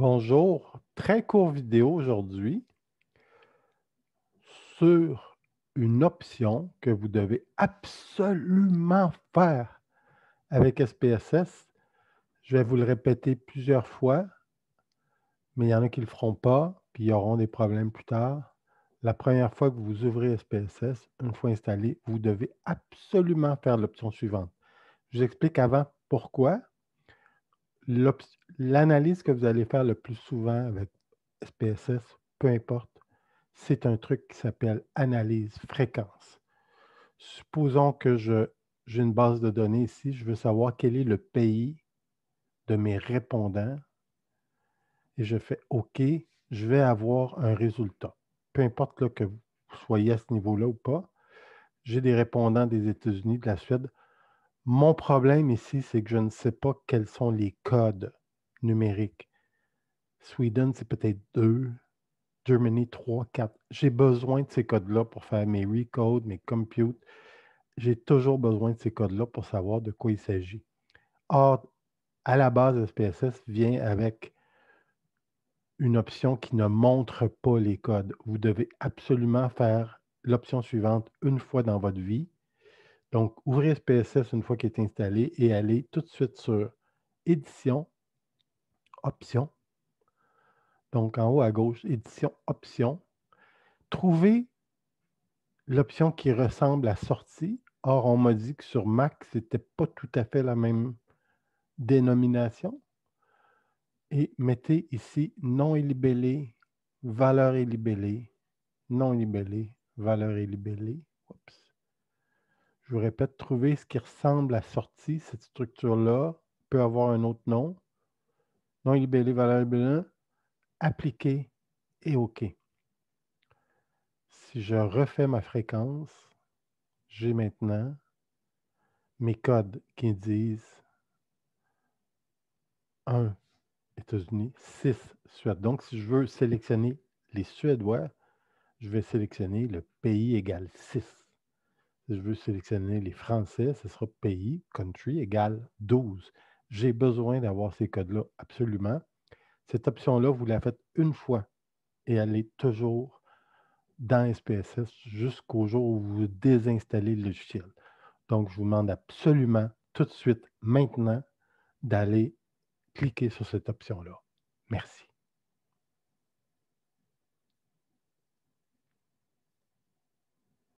Bonjour, très court vidéo aujourd'hui sur une option que vous devez absolument faire avec SPSS. Je vais vous le répéter plusieurs fois, mais il y en a qui ne le feront pas, puis ils auront des problèmes plus tard. La première fois que vous ouvrez SPSS, une fois installé, vous devez absolument faire l'option suivante. Je vous explique avant pourquoi. L'analyse que vous allez faire le plus souvent avec SPSS, peu importe, c'est un truc qui s'appelle analyse fréquence. Supposons que j'ai une base de données ici, je veux savoir quel est le pays de mes répondants et je fais OK, je vais avoir un résultat. Peu importe là, que vous soyez à ce niveau-là ou pas, j'ai des répondants des États-Unis, de la Suède. Mon problème ici, c'est que je ne sais pas quels sont les codes numériques. Sweden, c'est peut-être 2, Germany 3, 4. J'ai besoin de ces codes-là pour faire mes recodes, mes computes. J'ai toujours besoin de ces codes-là pour savoir de quoi il s'agit. Or, à la base, SPSS vient avec une option qui ne montre pas les codes. Vous devez absolument faire l'option suivante une fois dans votre vie. Donc, ouvrez SPSS une fois qu'il est installé et allez tout de suite sur Édition, Options. Donc, en haut à gauche, Édition, Options. Trouvez l'option qui ressemble à Sortie. Or, on m'a dit que sur Mac, ce n'était pas tout à fait la même dénomination. Et mettez ici non illibellé, valeur illibellée, non illibellé, valeur illibellée. Oups. Je vous répète, trouvez ce qui ressemble à Sortie. Cette structure-là peut avoir un autre nom. Non illibellé, valeur illibellée, appliquer et OK. Si je refais ma fréquence, j'ai maintenant mes codes qui disent 1 États-Unis, 6 Suède. Donc, si je veux sélectionner les Suédois, je vais sélectionner le pays égale 6. Si je veux sélectionner les Français, ce sera pays, country, égale 12. J'ai besoin d'avoir ces codes-là absolument. Cette option-là, vous la faites une fois et elle est toujours dans SPSS jusqu'au jour où vous désinstallez le logiciel. Donc, je vous demande absolument tout de suite, maintenant, d'aller cliquer sur cette option-là. Merci.